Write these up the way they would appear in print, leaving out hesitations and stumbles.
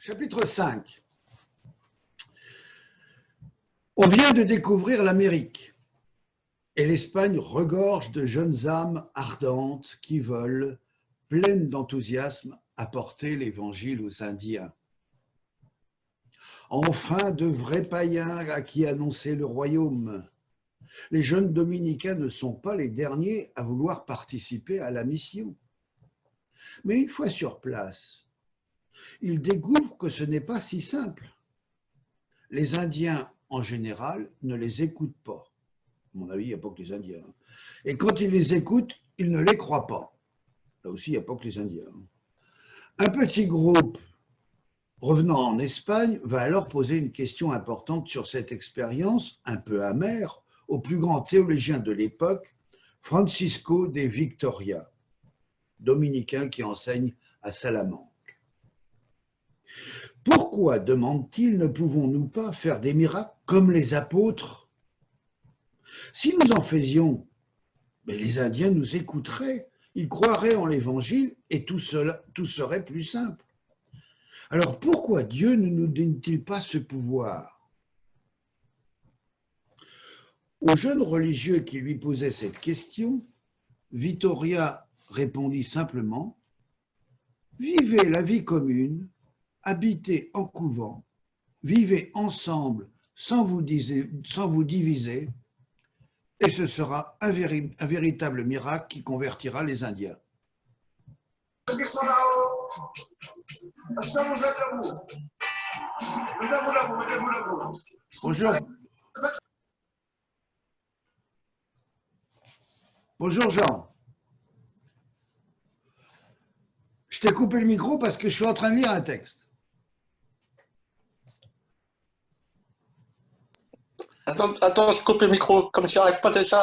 Chapitre 5. On vient de découvrir l'Amérique et l'Espagne regorge de jeunes âmes ardentes qui veulent, pleines d'enthousiasme, apporter l'Évangile aux Indiens. Enfin, de vrais païens à qui annoncer le royaume. Les jeunes dominicains ne sont pas les derniers à vouloir participer à la mission. Mais une fois sur place, ils découvrent que ce n'est pas si simple. Les Indiens, en général, ne les écoutent pas. À mon avis, il n'y a pas que les Indiens. Et quand ils les écoutent, ils ne les croient pas. Là aussi, il n'y a pas que les Indiens. Un petit groupe revenant en Espagne va alors poser une question importante sur cette expérience, un peu amère, au plus grand théologien de l'époque, Francisco de Victoria, dominicain qui enseigne à Salamanque. Pourquoi, demande-t-il, ne pouvons-nous pas faire des miracles comme les apôtres? Si nous en faisions, mais les Indiens nous écouteraient, ils croiraient en l'Évangile et tout serait plus simple. Alors pourquoi Dieu ne nous donne-t-il pas ce pouvoir? Au jeune religieux qui lui posait cette question, Vittoria répondit simplement: « Vivez la vie commune, habitez en couvent, vivez ensemble sans vous diviser, et ce sera un véritable miracle qui convertira les Indiens. » Bonjour. Bonjour Jean. Je t'ai coupé le micro parce que je suis en train de lire un texte. Attends, je coupe le micro, comme je n'arrive pas déjà.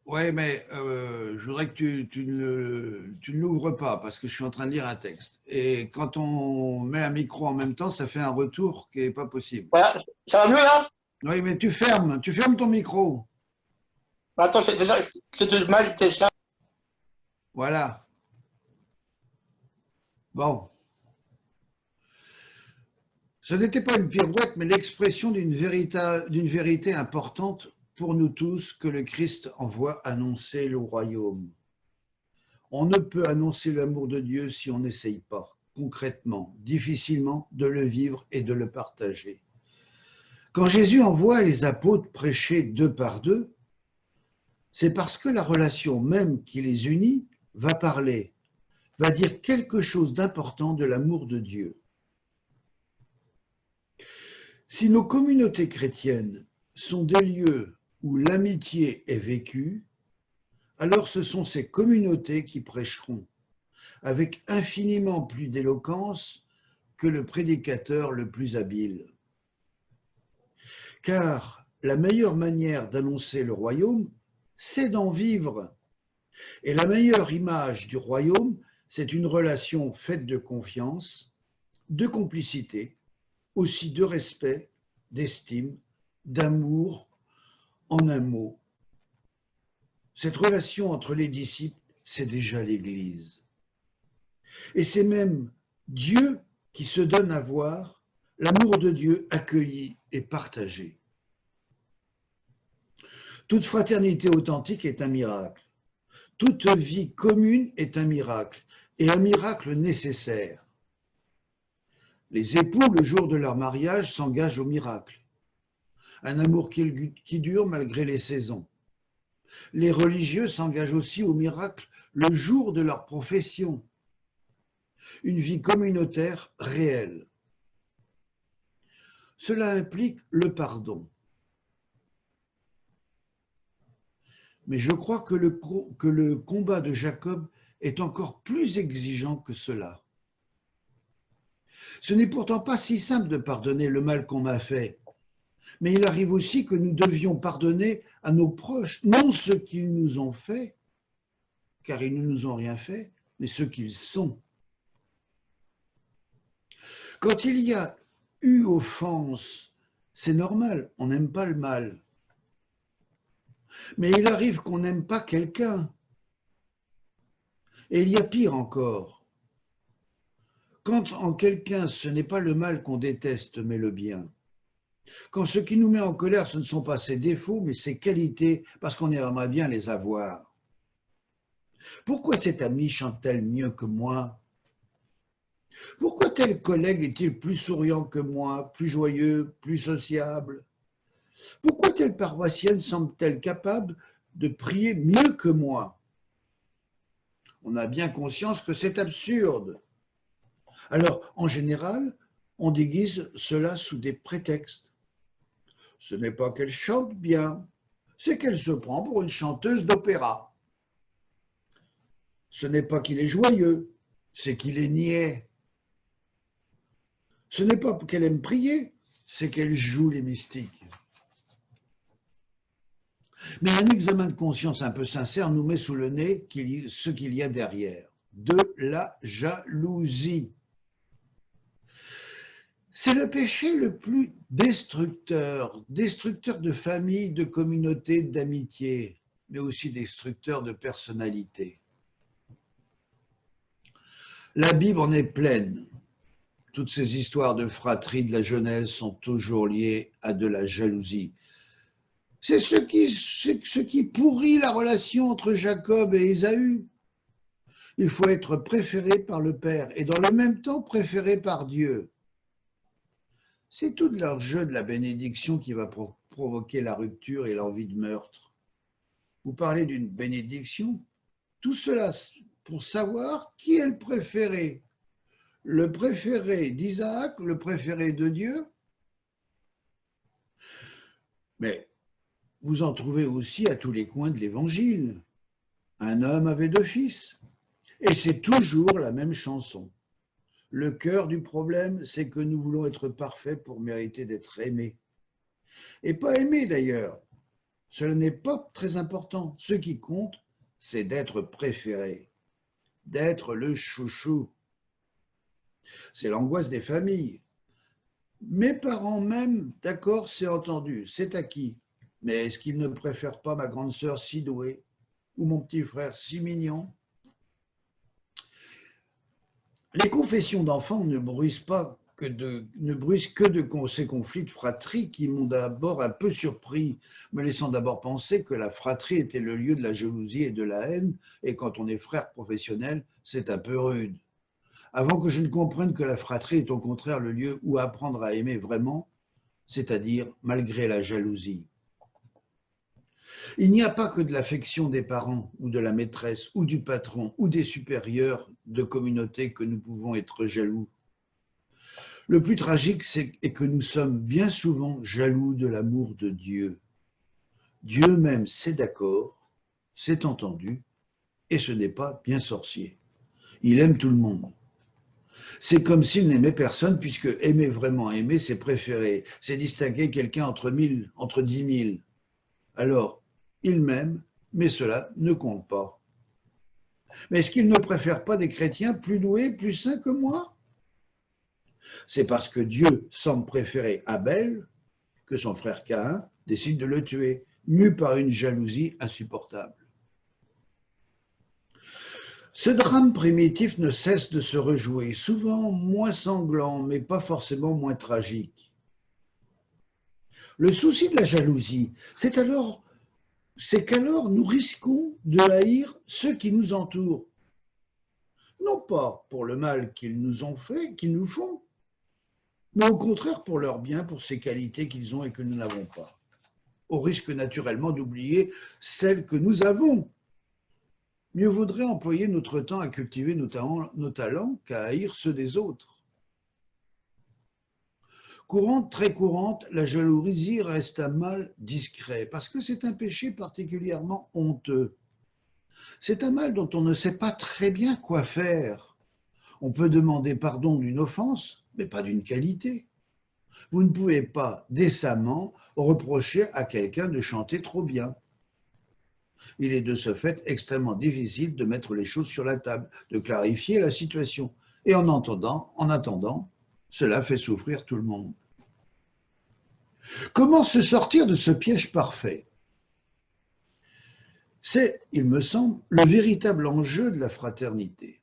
Oui, mais je voudrais que tu ne l'ouvres pas parce que je suis en train de lire un texte. Et quand on met un micro en même temps, ça fait un retour qui n'est pas possible. Voilà, ça va mieux là? Oui, mais tu fermes ton micro. Attends, c'est du mal déjà. Voilà. Bon. Ce n'était pas une pirouette, mais l'expression d'une vérité importante pour nous tous que le Christ envoie annoncer le royaume. On ne peut annoncer l'amour de Dieu si on n'essaye pas, concrètement, difficilement, de le vivre et de le partager. Quand Jésus envoie les apôtres prêcher deux par deux, c'est parce que la relation même qui les unit va parler, va dire quelque chose d'important de l'amour de Dieu. Si nos communautés chrétiennes sont des lieux où l'amitié est vécue, alors ce sont ces communautés qui prêcheront, avec infiniment plus d'éloquence que le prédicateur le plus habile. Car la meilleure manière d'annoncer le royaume, c'est d'en vivre. Et la meilleure image du royaume, c'est une relation faite de confiance, de complicité, aussi de respect, d'estime, d'amour, en un mot. Cette relation entre les disciples, c'est déjà l'Église. Et c'est même Dieu qui se donne à voir, l'amour de Dieu accueilli et partagé. Toute fraternité authentique est un miracle. Toute vie commune est un miracle, et un miracle nécessaire. Les époux, le jour de leur mariage, s'engagent au miracle. Un amour qui dure malgré les saisons. Les religieux s'engagent aussi au miracle le jour de leur profession. Une vie communautaire réelle. Cela implique le pardon. Mais je crois que le combat de Jacob est encore plus exigeant que cela. Ce n'est pourtant pas si simple de pardonner le mal qu'on m'a fait, mais il arrive aussi que nous devions pardonner à nos proches, non ce qu'ils nous ont fait, car ils ne nous ont rien fait, mais ce qu'ils sont. Quand il y a eu offense, c'est normal, on n'aime pas le mal. Mais il arrive qu'on n'aime pas quelqu'un. Et il y a pire encore. Quand en quelqu'un, ce n'est pas le mal qu'on déteste, mais le bien. Quand ce qui nous met en colère, ce ne sont pas ses défauts, mais ses qualités, parce qu'on aimerait bien les avoir. Pourquoi cet ami chante-t-elle mieux que moi? Pourquoi tel collègue est-il plus souriant que moi, plus joyeux, plus sociable? Pourquoi telle paroissienne semble-t-elle capable de prier mieux que moi? On a bien conscience que c'est absurde. Alors, en général, on déguise cela sous des prétextes. Ce n'est pas qu'elle chante bien, c'est qu'elle se prend pour une chanteuse d'opéra. Ce n'est pas qu'il est joyeux, c'est qu'il est niais. Ce n'est pas qu'elle aime prier, c'est qu'elle joue les mystiques. Mais un examen de conscience un peu sincère nous met sous le nez ce qu'il y a derrière. De la jalousie. C'est le péché le plus destructeur, destructeur de famille, de communauté, d'amitié, mais aussi destructeur de personnalité. La Bible en est pleine. Toutes ces histoires de fratrie de la Genèse sont toujours liées à de la jalousie. C'est ce qui pourrit la relation entre Jacob et Ésaü. Il faut être préféré par le Père et dans le même temps préféré par Dieu. C'est tout leur jeu de la bénédiction qui va provoquer la rupture et l'envie de meurtre. Vous parlez d'une bénédiction, tout cela pour savoir qui est le préféré. Le préféré d'Isaac, le préféré de Dieu. Mais vous en trouvez aussi à tous les coins de l'Évangile. Un homme avait 2 fils. Et c'est toujours la même chanson. Le cœur du problème, c'est que nous voulons être parfaits pour mériter d'être aimés. Et pas aimés d'ailleurs. Cela n'est pas très important. Ce qui compte, c'est d'être préféré, d'être le chouchou. C'est l'angoisse des familles. Mes parents même, d'accord, c'est entendu, c'est acquis. Mais est-ce qu'ils ne préfèrent pas ma grande sœur si douée ou mon petit frère si mignon? Les confessions d'enfants ne bruisent que de ces conflits de fratrie qui m'ont d'abord un peu surpris, me laissant d'abord penser que la fratrie était le lieu de la jalousie et de la haine, et quand on est frère professionnel, c'est un peu rude. Avant que je ne comprenne que la fratrie est au contraire le lieu où apprendre à aimer vraiment, c'est-à-dire malgré la jalousie. Il n'y a pas que de l'affection des parents ou de la maîtresse ou du patron ou des supérieurs de communauté que nous pouvons être jaloux. Le plus tragique, est que nous sommes bien souvent jaloux de l'amour de Dieu. Dieu même, c'est d'accord, c'est entendu, et ce n'est pas bien sorcier. Il aime tout le monde. C'est comme s'il n'aimait personne, puisque aimer vraiment aimer, c'est préférer, c'est distinguer quelqu'un entre 10 000. Alors, il m'aime, mais cela ne compte pas. Mais est-ce qu'il ne préfère pas des chrétiens plus doués, plus saints que moi? C'est parce que Dieu semble préférer Abel que son frère Caïn décide de le tuer, mu par une jalousie insupportable. Ce drame primitif ne cesse de se rejouer, souvent moins sanglant, mais pas forcément moins tragique. Le souci de la jalousie, c'est qu'alors nous risquons de haïr ceux qui nous entourent. Non pas pour le mal qu'ils nous ont fait, qu'ils nous font, mais au contraire pour leur bien, pour ces qualités qu'ils ont et que nous n'avons pas. Au risque naturellement d'oublier celles que nous avons. Mieux vaudrait employer notre temps à cultiver nos talents qu'à haïr ceux des autres. Courante, très courante, la jalousie reste un mal discret parce que c'est un péché particulièrement honteux. C'est un mal dont on ne sait pas très bien quoi faire. On peut demander pardon d'une offense, mais pas d'une qualité. Vous ne pouvez pas décemment reprocher à quelqu'un de chanter trop bien. Il est de ce fait extrêmement difficile de mettre les choses sur la table, de clarifier la situation. Et en attendant, cela fait souffrir tout le monde. Comment se sortir de ce piège parfait? C'est, il me semble, le véritable enjeu de la fraternité.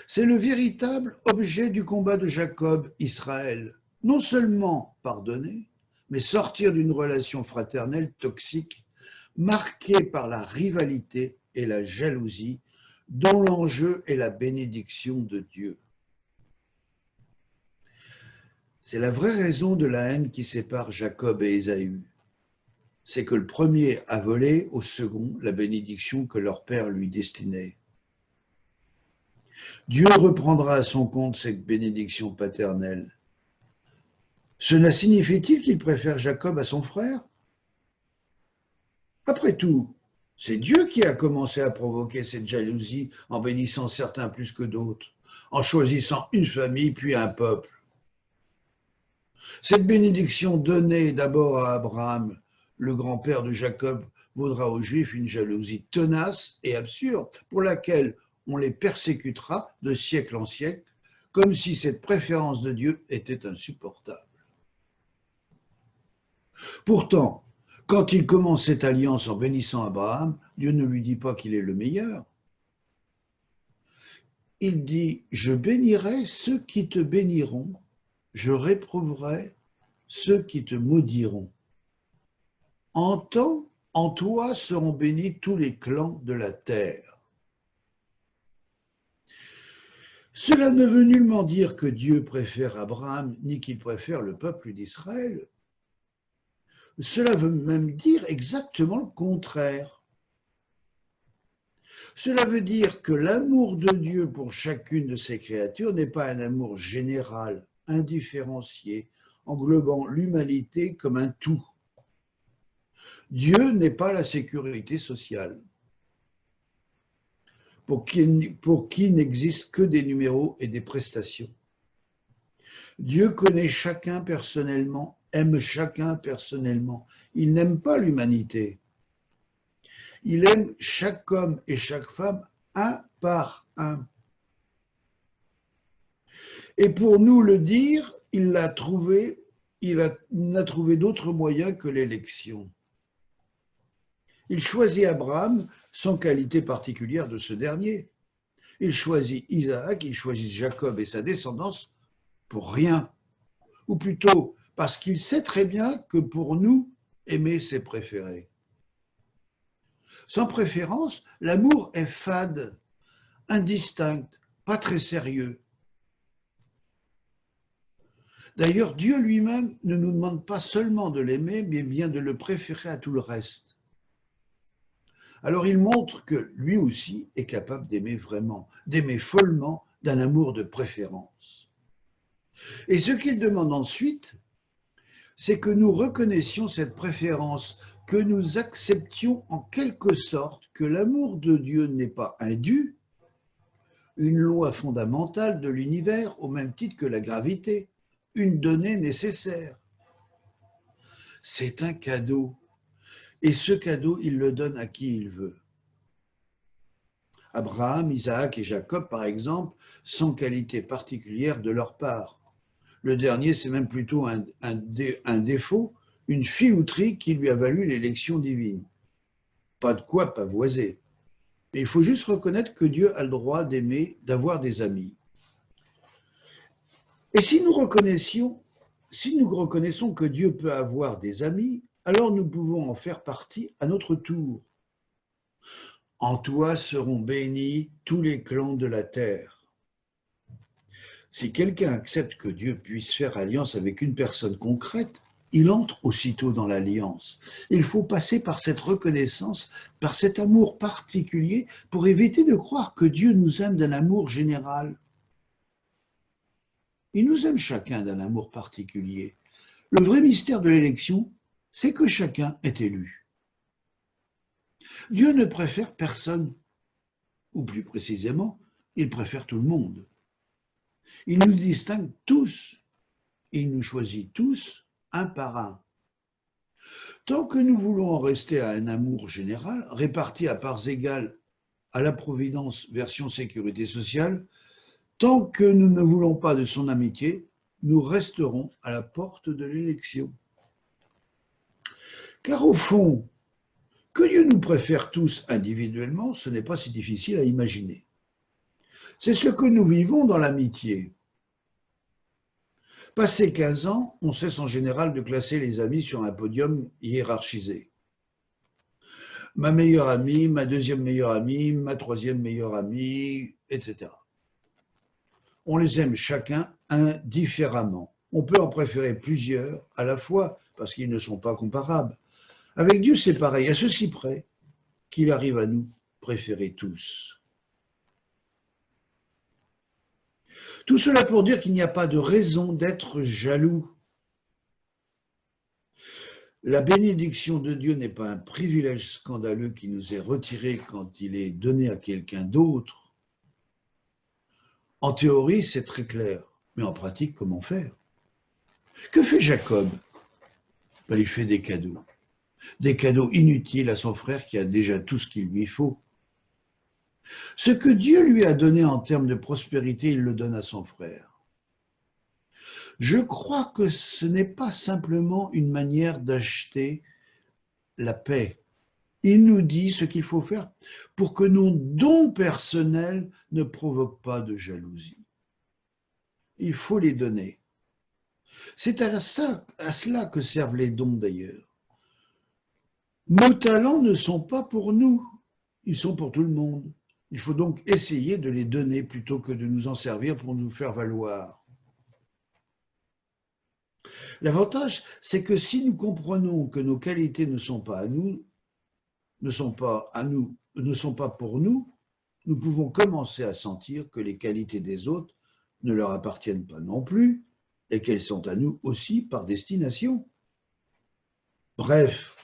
C'est le véritable objet du combat de Jacob, Israël. Non seulement pardonner, mais sortir d'une relation fraternelle toxique, marquée par la rivalité et la jalousie, dont l'enjeu est la bénédiction de Dieu. C'est la vraie raison de la haine qui sépare Jacob et Ésaü. C'est que le premier a volé au second la bénédiction que leur père lui destinait. Dieu reprendra à son compte cette bénédiction paternelle. Cela signifie-t-il qu'il préfère Jacob à son frère? Après tout, c'est Dieu qui a commencé à provoquer cette jalousie en bénissant certains plus que d'autres, en choisissant une famille puis un peuple. Cette bénédiction donnée d'abord à Abraham, le grand-père de Jacob, vaudra aux Juifs une jalousie tenace et absurde pour laquelle on les persécutera de siècle en siècle, comme si cette préférence de Dieu était insupportable. Pourtant, quand il commence cette alliance en bénissant Abraham, Dieu ne lui dit pas qu'il est le meilleur. Il dit « Je bénirai ceux qui te béniront, je réprouverai ceux qui te maudiront. En toi seront bénis tous les clans de la terre. » Cela ne veut nullement dire que Dieu préfère Abraham, ni qu'il préfère le peuple d'Israël. Cela veut même dire exactement le contraire. Cela veut dire que l'amour de Dieu pour chacune de ses créatures n'est pas un amour général, indifférencié, englobant l'humanité comme un tout. Dieu n'est pas la sécurité sociale, pour qui n'existent que des numéros et des prestations. Dieu connaît chacun personnellement, aime chacun personnellement. Il n'aime pas l'humanité. Il aime chaque homme et chaque femme un par un. Et pour nous le dire, il n'a trouvé d'autre moyen que l'élection. Il choisit Abraham sans qualité particulière de ce dernier. Il choisit Isaac, il choisit Jacob et sa descendance pour rien. Ou plutôt parce qu'il sait très bien que pour nous, aimer c'est préférer. Sans préférence, l'amour est fade, indistinct, pas très sérieux. D'ailleurs, Dieu lui-même ne nous demande pas seulement de l'aimer, mais bien de le préférer à tout le reste. Alors il montre que lui aussi est capable d'aimer vraiment, d'aimer follement, d'un amour de préférence. Et ce qu'il demande ensuite, c'est que nous reconnaissions cette préférence, que nous acceptions en quelque sorte que l'amour de Dieu n'est pas un dû, une loi fondamentale de l'univers au même titre que la gravité, une donnée nécessaire. C'est un cadeau. Et ce cadeau, il le donne à qui il veut. Abraham, Isaac et Jacob, par exemple, sans qualité particulière de leur part. Le dernier, c'est même plutôt un défaut, une filouterie qui lui a valu l'élection divine. Pas de quoi pavoiser. Mais il faut juste reconnaître que Dieu a le droit d'aimer, d'avoir des amis. Et si nous reconnaissons que Dieu peut avoir des amis, alors nous pouvons en faire partie à notre tour. En toi seront bénis tous les clans de la terre. Si quelqu'un accepte que Dieu puisse faire alliance avec une personne concrète, il entre aussitôt dans l'alliance. Il faut passer par cette reconnaissance, par cet amour particulier, pour éviter de croire que Dieu nous aime d'un amour général. Il nous aime chacun d'un amour particulier. Le vrai mystère de l'élection, c'est que chacun est élu. Dieu ne préfère personne, ou plus précisément, il préfère tout le monde. Il nous distingue tous, il nous choisit tous, un par un. Tant que nous voulons en rester à un amour général, réparti à parts égales à la Providence version sécurité sociale, tant que nous ne voulons pas de son amitié, nous resterons à la porte de l'élection. Car au fond, que Dieu nous préfère tous individuellement, ce n'est pas si difficile à imaginer. C'est ce que nous vivons dans l'amitié. Passé 15 ans, on cesse en général de classer les amis sur un podium hiérarchisé. Ma meilleure amie, ma deuxième meilleure amie, ma troisième meilleure amie, etc. On les aime chacun indifféremment. On peut en préférer plusieurs à la fois parce qu'ils ne sont pas comparables. Avec Dieu, c'est pareil, à ceci près qu'il arrive à nous préférer tous. Tout cela pour dire qu'il n'y a pas de raison d'être jaloux. La bénédiction de Dieu n'est pas un privilège scandaleux qui nous est retiré quand il est donné à quelqu'un d'autre. En théorie, c'est très clair, mais en pratique, comment faire? Que fait Jacob? Il fait des cadeaux inutiles à son frère qui a déjà tout ce qu'il lui faut. Ce que Dieu lui a donné en termes de prospérité, il le donne à son frère. Je crois que ce n'est pas simplement une manière d'acheter la paix. Il nous dit ce qu'il faut faire pour que nos dons personnels ne provoquent pas de jalousie. Il faut les donner. C'est à cela que servent les dons d'ailleurs. Nos talents ne sont pas pour nous, ils sont pour tout le monde. Il faut donc essayer de les donner plutôt que de nous en servir pour nous faire valoir. L'avantage, c'est que si nous comprenons que nos qualités ne sont pas pour nous, nous pouvons commencer à sentir que les qualités des autres ne leur appartiennent pas non plus et qu'elles sont à nous aussi par destination. Bref,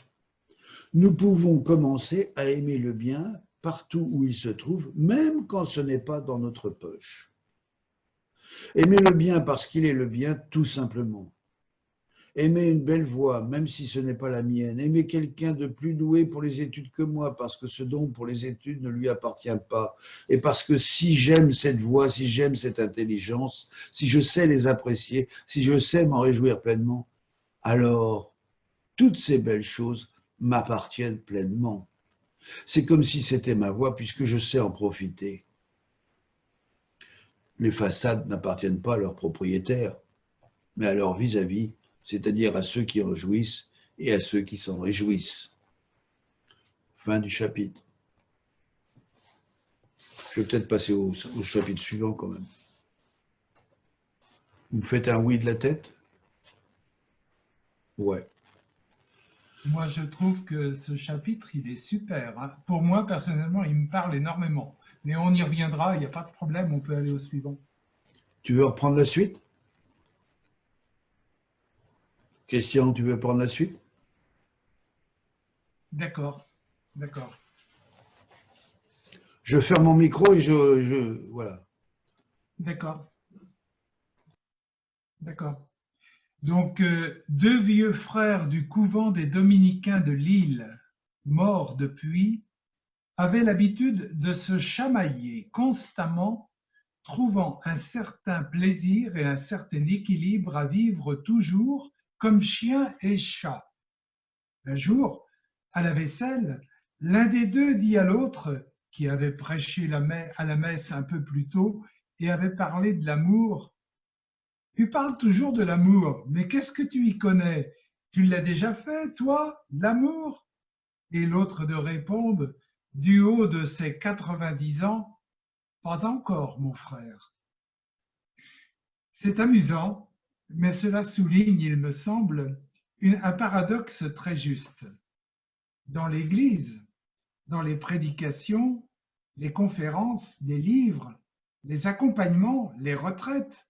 nous pouvons commencer à aimer le bien partout où il se trouve, même quand ce n'est pas dans notre poche. Aimer le bien parce qu'il est le bien, tout simplement. Aimer une belle voix, même si ce n'est pas la mienne. Aimer quelqu'un de plus doué pour les études que moi, parce que ce don pour les études ne lui appartient pas. Et parce que si j'aime cette voix, si j'aime cette intelligence, si je sais les apprécier, si je sais m'en réjouir pleinement, alors toutes ces belles choses m'appartiennent pleinement. C'est comme si c'était ma voix, puisque je sais en profiter. Les façades n'appartiennent pas à leurs propriétaires, mais à leurs vis-à-vis, c'est-à-dire à ceux qui en jouissent et à ceux qui s'en réjouissent. Fin du chapitre. Je vais peut-être passer au chapitre suivant quand même. Vous me faites un oui de la tête? Ouais. Moi, je trouve que ce chapitre, il est super. Hein. Pour moi, personnellement, il me parle énormément. Mais on y reviendra, il n'y a pas de problème, on peut aller au suivant. Tu veux reprendre la suite? Christian, tu veux prendre la suite? D'accord, d'accord. Je ferme mon micro et voilà. D'accord. D'accord. Donc, deux vieux frères du couvent des Dominicains de Lille, morts depuis, avaient l'habitude de se chamailler constamment, trouvant un certain plaisir et un certain équilibre à vivre toujours comme chien et chat. Un jour, à la vaisselle, l'un des deux dit à l'autre, qui avait prêché à la messe un peu plus tôt et avait parlé de l'amour: « Tu parles toujours de l'amour, mais qu'est-ce que tu y connais? Tu l'as déjà fait, toi, l'amour ?» Et l'autre de répondre, du haut de ses 90 ans: « Pas encore, mon frère. » C'est amusant, mais cela souligne, il me semble, un paradoxe très juste. Dans l'Église, dans les prédications, les conférences, les livres, les accompagnements, les retraites,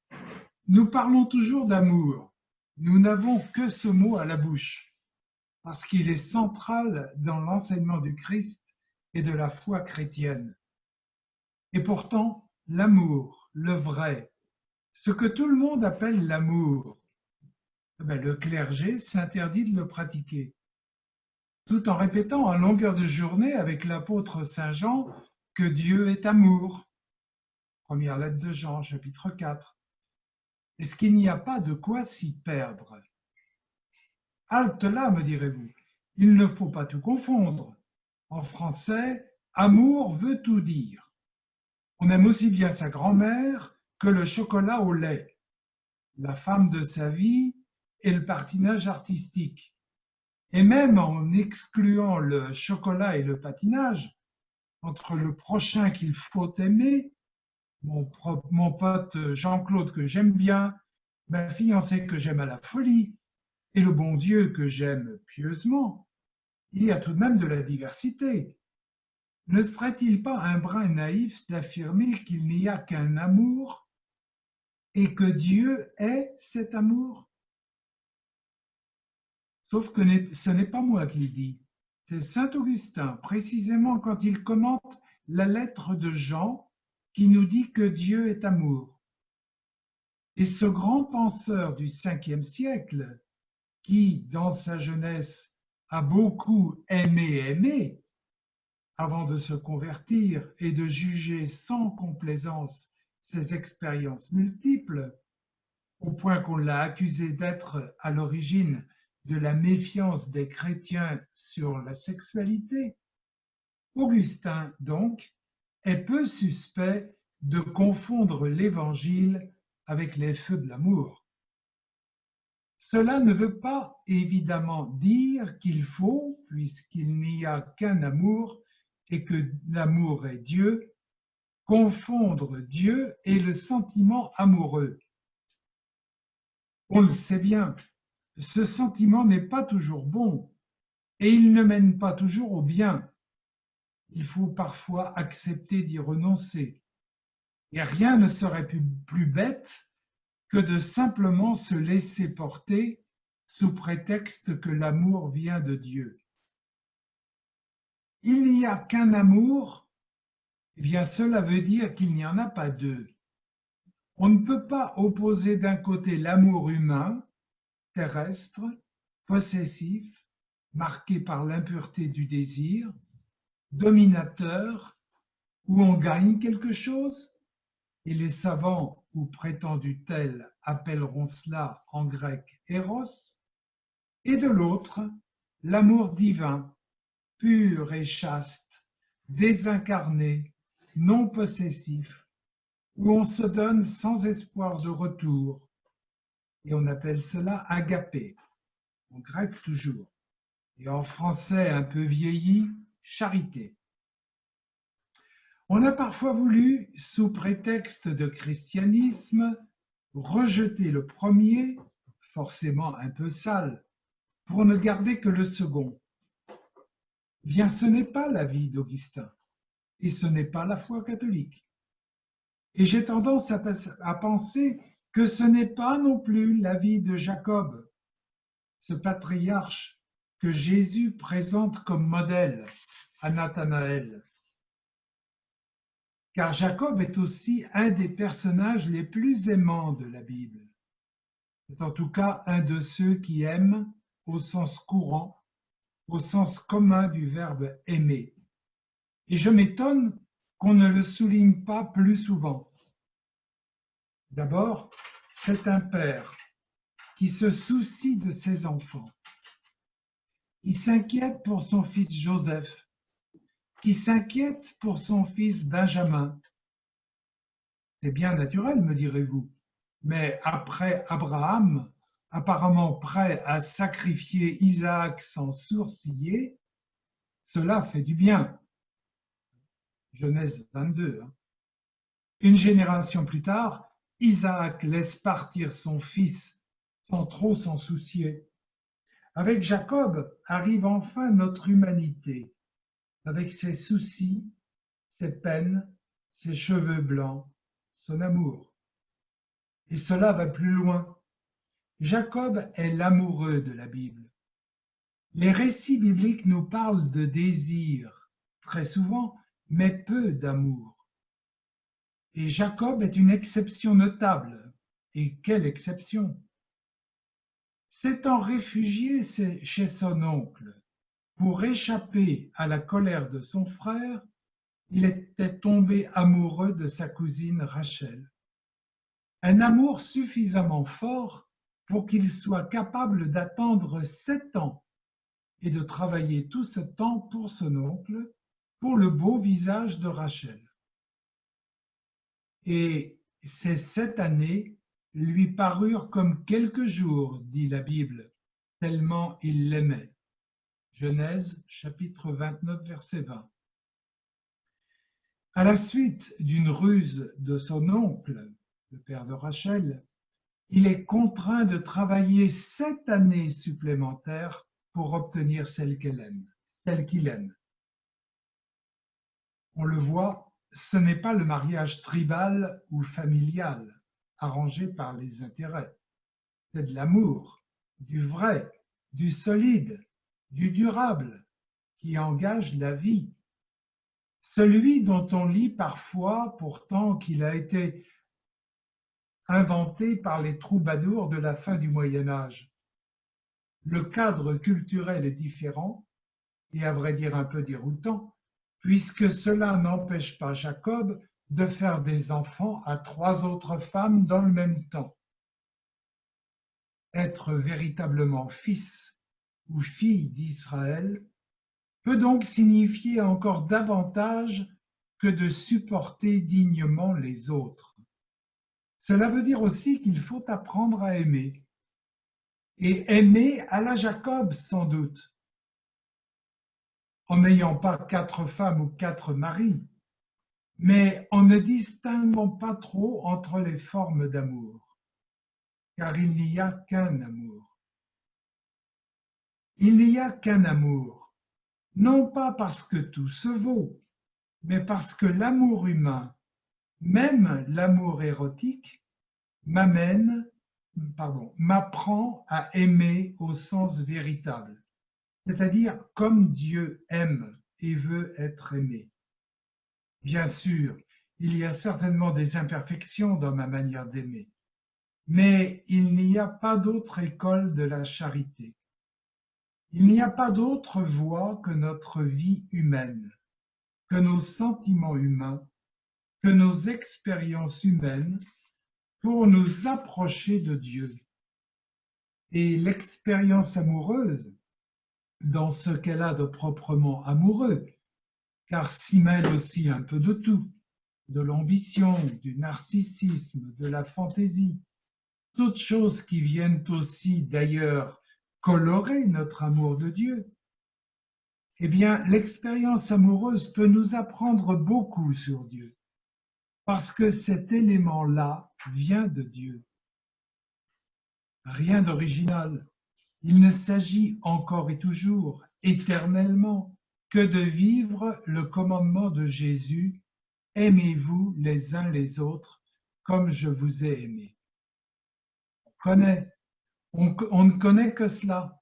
nous parlons toujours d'amour. Nous n'avons que ce mot à la bouche, parce qu'il est central dans l'enseignement du Christ et de la foi chrétienne. Et pourtant, l'amour, le vrai, ce que tout le monde appelle l'amour, le clergé s'interdit de le pratiquer, tout en répétant à longueur de journée avec l'apôtre Saint Jean que Dieu est amour. Première lettre de Jean, chapitre 4. Est-ce qu'il n'y a pas de quoi s'y perdre? Halte là, me direz-vous, il ne faut pas tout confondre. En français, amour veut tout dire. On aime aussi bien sa grand-mère que le chocolat au lait, la femme de sa vie et le patinage artistique. Et même en excluant le chocolat et le patinage, entre le prochain qu'il faut aimer, mon pote Jean-Claude que j'aime bien, ma fiancée que j'aime à la folie, et le bon Dieu que j'aime pieusement, il y a tout de même de la diversité. Ne serait-il pas un brin naïf d'affirmer qu'il n'y a qu'un amour et que Dieu est cet amour? Sauf que ce n'est pas moi qui le dis, c'est saint Augustin, précisément quand il commente la lettre de Jean, qui nous dit que Dieu est amour. Et ce grand penseur du 5e siècle, qui, dans sa jeunesse, a beaucoup aimé, avant de se convertir et de juger sans complaisance ses expériences multiples, au point qu'on l'a accusé d'être à l'origine de la méfiance des chrétiens sur la sexualité, Augustin, donc, est peu suspect de confondre l'Évangile avec les feux de l'amour. Cela ne veut pas évidemment dire qu'il faut, puisqu'il n'y a qu'un amour et que l'amour est Dieu, confondre Dieu et le sentiment amoureux. On le sait bien, ce sentiment n'est pas toujours bon et il ne mène pas toujours au bien. Il faut parfois accepter d'y renoncer. Et rien ne serait plus bête que de simplement se laisser porter sous prétexte que l'amour vient de Dieu. Il n'y a qu'un amour, eh bien cela veut dire qu'il n'y en a pas deux. On ne peut pas opposer d'un côté l'amour humain, terrestre, possessif, marqué par l'impureté du désir, dominateur, où on gagne quelque chose, et les savants ou prétendus tels appelleront cela en grec éros, et de l'autre, l'amour divin, pur et chaste, désincarné, non possessif, où on se donne sans espoir de retour, et on appelle cela agapé, en grec toujours, et en français un peu vieilli, charité. On a parfois voulu, sous prétexte de christianisme, rejeter le premier, forcément un peu sale, pour ne garder que le second. Bien, ce n'est pas la vie d'Augustin, et ce n'est pas la foi catholique. Et j'ai tendance à penser que ce n'est pas non plus la vie de Jacob, ce patriarche que Jésus présente comme modèle à Nathanaël. Car Jacob est aussi un des personnages les plus aimants de la Bible. C'est en tout cas un de ceux qui aiment au sens courant, au sens commun du verbe aimer. Et je m'étonne qu'on ne le souligne pas plus souvent. D'abord, c'est un père qui se soucie de ses enfants, qui s'inquiète pour son fils Joseph, qui s'inquiète pour son fils Benjamin. C'est bien naturel, me direz-vous, mais après Abraham, apparemment prêt à sacrifier Isaac sans sourciller, cela fait du bien. Genèse 22. Une génération plus tard, Isaac laisse partir son fils sans trop s'en soucier. Avec Jacob arrive enfin notre humanité, avec ses soucis, ses peines, ses cheveux blancs, son amour. Et cela va plus loin. Jacob est l'amoureux de la Bible. Les récits bibliques nous parlent de désir, très souvent, mais peu d'amour. Et Jacob est une exception notable. Et quelle exception! S'étant réfugié chez son oncle pour échapper à la colère de son frère, il était tombé amoureux de sa cousine Rachel. Un amour suffisamment fort pour qu'il soit capable d'attendre 7 ans et de travailler tout ce temps pour son oncle, pour le beau visage de Rachel. et ces 7 années lui parurent comme quelques jours, dit la Bible, tellement il l'aimait. Genèse chapitre 29, verset 20. À la suite d'une ruse de son oncle, le père de Rachel, il est contraint de travailler 7 années supplémentaires pour obtenir celle qu'il aime. On le voit, ce n'est pas le mariage tribal ou familial arrangé par les intérêts. C'est de l'amour, du vrai, du solide, du durable, qui engage la vie. Celui dont on lit parfois pourtant qu'il a été inventé par les troubadours de la fin du Moyen Âge. Le cadre culturel est différent et à vrai dire un peu déroutant, puisque cela n'empêche pas Jacob de faire des enfants à 3 autres femmes dans le même temps. Être véritablement fils ou fille d'Israël peut donc signifier encore davantage que de supporter dignement les autres. Cela veut dire aussi qu'il faut apprendre à aimer, et aimer à la Jacob sans doute, en n'ayant pas 4 femmes ou 4 maris, mais en ne distinguant pas trop entre les formes d'amour, car il n'y a qu'un amour. Il n'y a qu'un amour, non pas parce que tout se vaut, mais parce que l'amour humain, même l'amour érotique, m'apprend à aimer au sens véritable, c'est-à-dire comme Dieu aime et veut être aimé. Bien sûr, il y a certainement des imperfections dans ma manière d'aimer, mais il n'y a pas d'autre école de la charité. Il n'y a pas d'autre voie que notre vie humaine, que nos sentiments humains, que nos expériences humaines pour nous approcher de Dieu. Et l'expérience amoureuse, dans ce qu'elle a de proprement amoureux, car s'y mêle aussi un peu de tout, de l'ambition, du narcissisme, de la fantaisie, toutes choses qui viennent aussi d'ailleurs colorer notre amour de Dieu. Eh bien, l'expérience amoureuse peut nous apprendre beaucoup sur Dieu, parce que cet élément-là vient de Dieu. Rien d'original. Il ne s'agit encore et toujours, éternellement, que de vivre le commandement de Jésus « Aimez-vous les uns les autres comme je vous ai aimé ». On ne connaît que cela.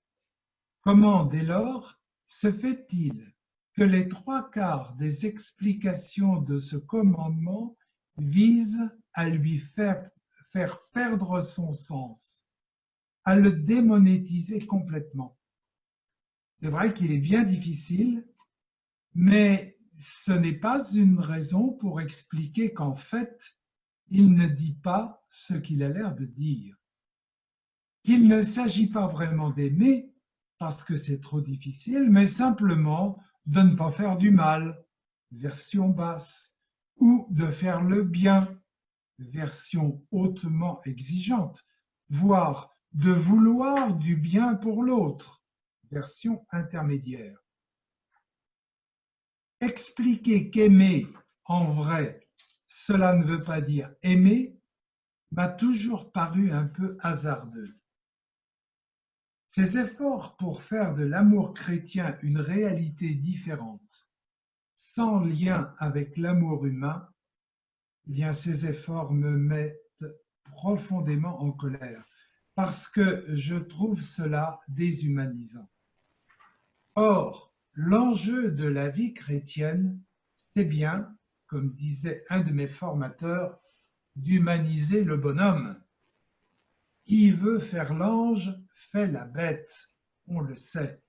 Comment, dès lors, se fait-il que les 3/4 des explications de ce commandement visent à lui faire perdre son sens, à le démonétiser complètement? C'est vrai qu'il est bien difficile, mais ce n'est pas une raison pour expliquer qu'en fait, il ne dit pas ce qu'il a l'air de dire. Qu'il ne s'agit pas vraiment d'aimer, parce que c'est trop difficile, mais simplement de ne pas faire du mal, version basse, ou de faire le bien, version hautement exigeante, voire de vouloir du bien pour l'autre, version intermédiaire. Expliquer qu'aimer, en vrai, cela ne veut pas dire aimer, m'a toujours paru un peu hasardeux. Ces efforts pour faire de l'amour chrétien une réalité différente, sans lien avec l'amour humain, eh bien ces efforts me mettent profondément en colère, parce que je trouve cela déshumanisant. Or, l'enjeu de la vie chrétienne, c'est bien, comme disait un de mes formateurs, d'humaniser le bonhomme. Qui veut faire l'ange fait la bête, on le sait.